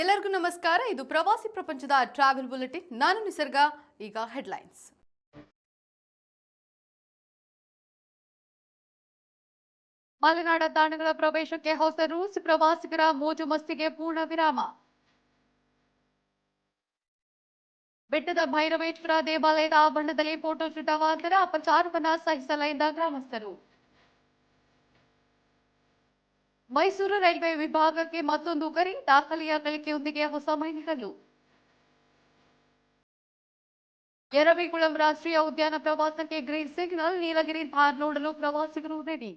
ಎಲ್ಲರಿಗೂ ನಮಸ್ಕಾರ. ಇದು ಪ್ರವಾಸಿ ಪ್ರಪಂಚದ ಟ್ರಾವೆಲ್ ಬುಲೆಟಿನ್. ನಾನು ನಿಸರ್ಗ. ಈಗ ಹೆಡ್ಲೈನ್ಸ್. ಮಲೆನಾಡ ತಾಣಗಳ ಪ್ರವೇಶಕ್ಕೆ ಹೊಸ ರೂಲ್ಸ್, ಪ್ರವಾಸಿಗರ ಮೋಜು ಮಸ್ತಿಗೆ ಪೂರ್ಣ ವಿರಾಮ. ಬೆಟ್ಟದ ಭೈರವೇಶ್ವರ ದೇವಾಲಯದ ಆವರಣದಲ್ಲಿ ಫೋಟೋಶೂಟ್ ಅವಾಂತರ, ಅಪಚಾರವನ್ನ ಸಹಿಸಲೆಂದ ಗ್ರಾಮಸ್ಥರು. ಮೈಸೂರು ರೈಲ್ವೆ ವಿಭಾಗಕ್ಕೆ ಮತ್ತೊಂದು ಗರಿ, ದಾಖಲೆಯ ಗಳಿಕೆಯೊಂದಿಗೆ ಹೊಸ ಮೈಲಿಗಲ್ಲು. ಎರವಿಕುಳಂ ರಾಷ್ಟ್ರೀಯ ಉದ್ಯಾನ ಪ್ರವಾಸಕ್ಕೆ ಗ್ರೀನ್ ಸಿಗ್ನಲ್, ನೀಲಗಿರಿ ಥಾರ್ ನೋಡಲು ಪ್ರವಾಸಿಗರು ರೆಡಿ.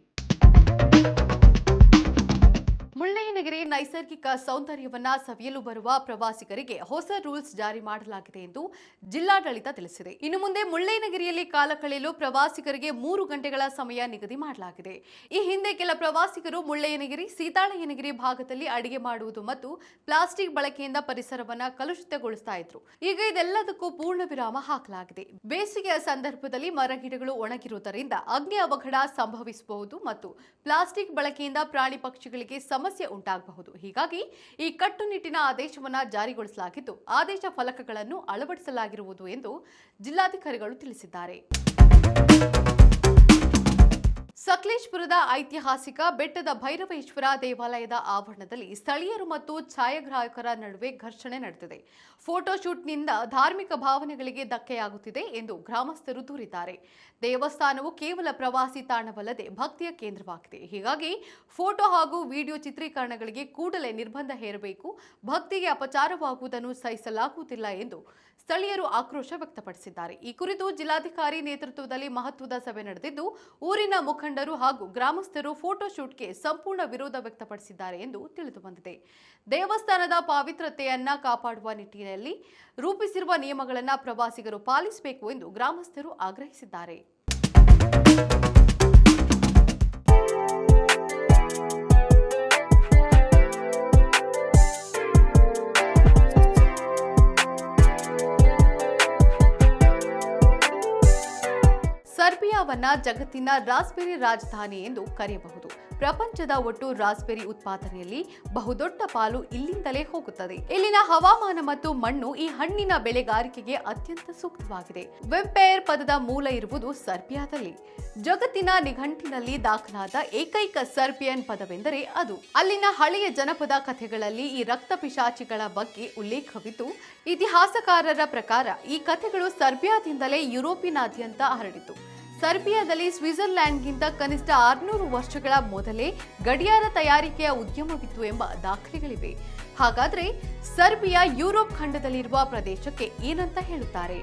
ಮುಳ್ಳಯ್ಯನಗಿರಿ ನೈಸರ್ಗಿಕ ಸೌಂದರ್ಯವನ್ನ ಸವಿಯಲು ಬರುವ ಪ್ರವಾಸಿಗರಿಗೆ ಹೊಸ ರೂಲ್ಸ್ ಜಾರಿ ಮಾಡಲಾಗಿದೆ ಎಂದು ಜಿಲ್ಲಾಡಳಿತ ತಿಳಿಸಿದೆ. ಇನ್ನು ಮುಂದೆ ಮುಳ್ಳಯ್ಯನಗಿರಿಯಲ್ಲಿ ಕಾಲ ಕಳೆಯಲು ಪ್ರವಾಸಿಗರಿಗೆ 3 ಗಂಟೆಗಳ ಸಮಯ ನಿಗದಿ ಮಾಡಲಾಗಿದೆ. ಈ ಹಿಂದೆ ಕೆಲ ಪ್ರವಾಸಿಗರು ಮುಳ್ಳಯ್ಯನಗಿರಿ, ಸೀತಾಳಯ್ಯನಗಿರಿ ಭಾಗದಲ್ಲಿ ಅಡಿಗೆ ಮಾಡುವುದು ಮತ್ತು ಪ್ಲಾಸ್ಟಿಕ್ ಬಳಕೆಯಿಂದ ಪರಿಸರವನ್ನ ಕಲುಷಿತಗೊಳಿಸ್ತಾ ಇದ್ರು. ಈಗ ಇದೆಲ್ಲದಕ್ಕೂ ಪೂರ್ಣ ವಿರಾಮ ಹಾಕಲಾಗಿದೆ. ಬೇಸಿಗೆಯ ಸಂದರ್ಭದಲ್ಲಿ ಮರಗಿಡಗಳು ಒಣಗಿರುವುದರಿಂದ ಅಗ್ನಿ ಅವಘಡ ಸಂಭವಿಸಬಹುದು ಮತ್ತು ಪ್ಲಾಸ್ಟಿಕ್ ಬಳಕೆಯಿಂದ ಪ್ರಾಣಿ ಪಕ್ಷಿಗಳಿಗೆ ಸಮಸ್ಯೆ ಉಂಟಾಗಬಹುದು. ಹೀಗಾಗಿ ಈ ಕಟ್ಟುನಿಟ್ಟಿನ ಆದೇಶವನ್ನು ಜಾರಿಗೊಳಿಸಲಾಗಿದ್ದು, ಆದೇಶ ಫಲಕಗಳನ್ನು ಅಳವಡಿಸಲಾಗಿರುವುದು ಎಂದು ಜಿಲ್ಲಾಧಿಕಾರಿಗಳು ತಿಳಿಸಿದ್ದಾರೆ. ಸಕಲೇಶಪುರದ ಐತಿಹಾಸಿಕ ಬೆಟ್ಟದ ಭೈರವೇಶ್ವರ ದೇವಾಲಯದ ಆವರಣದಲ್ಲಿ ಸ್ಥಳೀಯರು ಮತ್ತು ಛಾಯಾಗ್ರಾಹಕರ ನಡುವೆ ಘರ್ಷಣೆ ನಡೆದಿದೆ. ಫೋಟೋಶೂಟ್ನಿಂದ ಧಾರ್ಮಿಕ ಭಾವನೆಗಳಿಗೆ ಧಕ್ಕೆಯಾಗುತ್ತಿದೆ ಎಂದು ಗ್ರಾಮಸ್ಥರು ದೂರಿದ್ದಾರೆ. ದೇವಸ್ಥಾನವು ಕೇವಲ ಪ್ರವಾಸಿ ತಾಣವಲ್ಲದೆ ಭಕ್ತಿಯ ಕೇಂದ್ರವಾಗಿದೆ. ಹೀಗಾಗಿ ಫೋಟೋ ಹಾಗೂ ವಿಡಿಯೋ ಚಿತ್ರೀಕರಣಗಳಿಗೆ ಕೂಡಲೇ ನಿರ್ಬಂಧ ಹೇರಬೇಕು. ಭಕ್ತಿಗೆ ಅಪಚಾರವಾಗುವುದನ್ನು ಸಹಿಸಲಾಗುವುದಿಲ್ಲ ಎಂದು ಸ್ಥಳೀಯರು ಆಕ್ರೋಶ ವ್ಯಕ್ತಪಡಿಸಿದ್ದಾರೆ. ಈ ಕುರಿತು ಜಿಲ್ಲಾಧಿಕಾರಿ ನೇತೃತ್ವದಲ್ಲಿ ಮಹತ್ವದ ಸಭೆ ನಡೆದಿದ್ದು, ಊರಿನ ಮುಖಂಡರು ಹಾಗೂ ಗ್ರಾಮಸ್ಥರು ಫೋಟೋಶೂಟ್ಗೆ ಸಂಪೂರ್ಣ ವಿರೋಧ ವ್ಯಕ್ತಪಡಿಸಿದ್ದಾರೆ ಎಂದು ತಿಳಿದುಬಂದಿದೆ. ದೇವಸ್ಥಾನದ ಪಾವಿತ್ರತೆಯನ್ನ ಕಾಪಾಡುವ ನಿಟ್ಟಿನಲ್ಲಿ ರೂಪಿಸಿರುವ ನಿಯಮಗಳನ್ನು ಪ್ರವಾಸಿಗರು ಪಾಲಿಸಬೇಕು ಎಂದು ಗ್ರಾಮಸ್ಥರು ಆಗ್ರಹಿಸಿದ್ದಾರೆ. ಸರ್ಬಿಯಾವನ್ನ ಜಗತ್ತಿನ ರಾಸ್ಬೆರಿ ರಾಜಧಾನಿ ಎಂದು ಕರೆಯಬಹುದು. ಪ್ರಪಂಚದ ಒಟ್ಟು ರಾಸ್ಬೆರಿ ಉತ್ಪಾದನೆಯಲ್ಲಿ ಬಹುದೊಡ್ಡ ಪಾಲು ಇಲ್ಲಿಂದಲೇ ಹೋಗುತ್ತದೆ. ಇಲ್ಲಿನ ಹವಾಮಾನ ಮತ್ತು ಮಣ್ಣು ಈ ಹಣ್ಣಿನ ಬೆಳೆಗಾರಿಕೆಗೆ ಅತ್ಯಂತ ಸೂಕ್ತವಾಗಿದೆ. ವೆಂಪೈರ್ ಪದದ ಮೂಲ ಇರುವುದು ಸರ್ಬಿಯಾದಲ್ಲಿ. ಜಗತ್ತಿನ ನಿಘಂಟಿನಲ್ಲಿ ದಾಖಲಾದ ಏಕೈಕ ಸರ್ಬಿಯನ್ ಪದವೆಂದರೆ ಅದು. ಅಲ್ಲಿನ ಹಳೆಯ ಜನಪದ ಕಥೆಗಳಲ್ಲಿ ಈ ರಕ್ತ ಪಿಶಾಚಿಗಳ ಬಗ್ಗೆ ಉಲ್ಲೇಖವಿದ್ದು, ಇತಿಹಾಸಕಾರರ ಪ್ರಕಾರ ಈ ಕಥೆಗಳು ಸರ್ಬಿಯಾದಿಂದಲೇ ಯುರೋಪಿನಾದ್ಯಂತ ಹರಡಿತು. ಸರ್ಬಿಯಾದಲ್ಲಿ ಸ್ವಿಟ್ಜರ್ಲ್ಯಾಂಡ್ಗಿಂತ ಕನಿಷ್ಠ 600 ವರ್ಷಗಳ ಮೊದಲೇ ಗಡಿಯಾರ ತಯಾರಿಕೆಯ ಉದ್ಯಮವಿತ್ತು ಎಂಬ ದಾಖಲೆಗಳಿವೆ. ಹಾಗಾದ್ರೆ ಸರ್ಬಿಯಾ ಯುರೋಪ್ ಖಂಡದಲ್ಲಿರುವ ಪ್ರದೇಶಕ್ಕೆ ಏನಂತ ಹೇಳುತ್ತಾರೆ?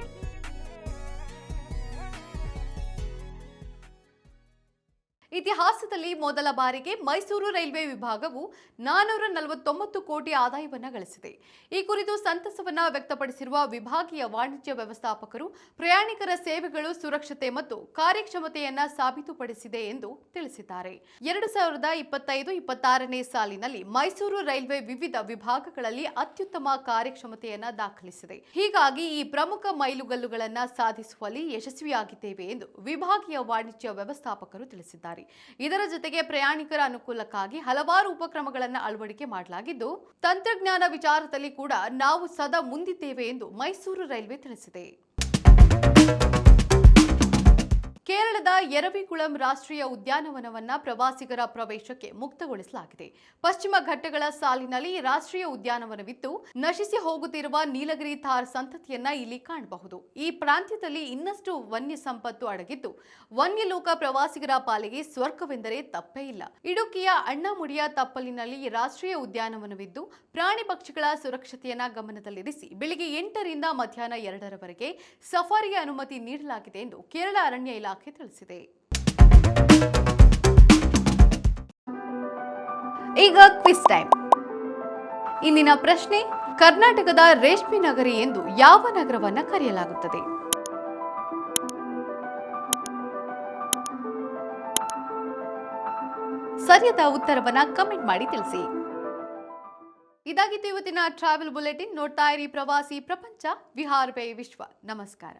ಇತಿಹಾಸದಲ್ಲಿ ಮೊದಲ ಬಾರಿಗೆ ಮೈಸೂರು ರೈಲ್ವೆ ವಿಭಾಗವು 449 ಕೋಟಿ ಆದಾಯವನ್ನು ಗಳಿಸಿದೆ. ಈ ಕುರಿತು ಸಂತಸವನ್ನ ವ್ಯಕ್ತಪಡಿಸಿರುವ ವಿಭಾಗೀಯ ವಾಣಿಜ್ಯ ವ್ಯವಸ್ಥಾಪಕರು, ಪ್ರಯಾಣಿಕರ ಸೇವೆಗಳು ಸುರಕ್ಷತೆ ಮತ್ತು ಕಾರ್ಯಕ್ಷಮತೆಯನ್ನ ಸಾಬೀತುಪಡಿಸಿದೆ ಎಂದು ತಿಳಿಸಿದ್ದಾರೆ. 2025-26ನೇ ಸಾಲಿನಲ್ಲಿ ಮೈಸೂರು ರೈಲ್ವೆ ವಿವಿಧ ವಿಭಾಗಗಳಲ್ಲಿ ಅತ್ಯುತ್ತಮ ಕಾರ್ಯಕ್ಷಮತೆಯನ್ನ ದಾಖಲಿಸಿದೆ. ಹೀಗಾಗಿ ಈ ಪ್ರಮುಖ ಮೈಲುಗಲ್ಲುಗಳನ್ನು ಸಾಧಿಸುವಲ್ಲಿ ಯಶಸ್ವಿಯಾಗಿದ್ದೇವೆ ಎಂದು ವಿಭಾಗೀಯ ವಾಣಿಜ್ಯ ವ್ಯವಸ್ಥಾಪಕರು ತಿಳಿಸಿದ್ದಾರೆ. ಇದರ ಜೊತೆಗೆ ಪ್ರಯಾಣಿಕರ ಅನುಕೂಲಕ್ಕಾಗಿ ಹಲವಾರು ಉಪಕ್ರಮಗಳನ್ನು ಅಳವಡಿಕೆ ಮಾಡಲಾಗಿದ್ದು, ತಂತ್ರಜ್ಞಾನ ವಿಚಾರದಲ್ಲಿ ಕೂಡ ನಾವು ಸದಾ ಮುಂದಿದ್ದೇವೆ ಎಂದು ಮೈಸೂರು ರೈಲ್ವೆ ತಿಳಿಸಿದೆ. ಕೇರಳದ ಎರವಿಕುಳಂ ರಾಷ್ಟ್ರೀಯ ಉದ್ಯಾನವನವನ್ನ ಪ್ರವಾಸಿಗರ ಪ್ರವೇಶಕ್ಕೆ ಮುಕ್ತಗೊಳಿಸಲಾಗಿದೆ. ಪಶ್ಚಿಮ ಘಟ್ಟಗಳ ಸಾಲಿನಲ್ಲಿ ರಾಷ್ಟ್ರೀಯ ಉದ್ಯಾನವನವಿದ್ದು, ನಶಿಸಿ ಹೋಗುತ್ತಿರುವ ನೀಲಗಿರಿ ಥಾರ್ ಸಂತತಿಯನ್ನ ಇಲ್ಲಿ ಕಾಣಬಹುದು. ಈ ಪ್ರಾಂತ್ಯದಲ್ಲಿ ಇನ್ನಷ್ಟು ವನ್ಯ ಸಂಪತ್ತು ಅಡಗಿದ್ದು, ವನ್ಯಲೋಕ ಪ್ರವಾಸಿಗರ ಪಾಲಿಗೆ ಸ್ವರ್ಗವೆಂದರೆ ತಪ್ಪೇ ಇಲ್ಲ. ಇಡುಕಿಯ ಅಣ್ಣಾಮುಡಿಯ ತಪ್ಪಲಿನಲ್ಲಿ ರಾಷ್ಟ್ರೀಯ ಉದ್ಯಾನವನವಿದ್ದು, ಪ್ರಾಣಿ ಪಕ್ಷಿಗಳ ಸುರಕ್ಷತೆಯನ್ನ ಗಮನದಲ್ಲಿರಿಸಿ ಬೆಳಿಗ್ಗೆ 8ರಿಂದ ಮಧ್ಯಾಹ್ನ 2ರವರೆಗೆ ಸಫಾರಿಗೆ ಅನುಮತಿ ನೀಡಲಾಗಿದೆ ಎಂದು ಕೇರಳ ಅರಣ್ಯ ಇಲಾಖೆ ತಿಳಿಸಿದೆ. ಈಗ ಕ್ವಿಜ್ ಟೈಮ್. ಇಂದಿನ ಪ್ರಶ್ನೆ: ಕರ್ನಾಟಕದ ರೇಷ್ಮೆ ನಗರಿ ಎಂದು ಯಾವ ನಗರವನ್ನ ಕರೆಯಲಾಗುತ್ತದೆ? ಸರಿಯಾದ ಉತ್ತರವನ್ನ ಕಮೆಂಟ್ ಮಾಡಿ ತಿಳಿಸಿ. ಇದಾಗಿತ್ತು ಇವತ್ತಿನ ಟ್ರಾವೆಲ್ ಬುಲೆಟಿನ್. ನೋಡ್ತಾ ಇರಿ ಪ್ರವಾಸಿ ಪ್ರಪಂಚ, ವಿಹಾರ ವೇ ವಿಶ್ವ. ನಮಸ್ಕಾರ.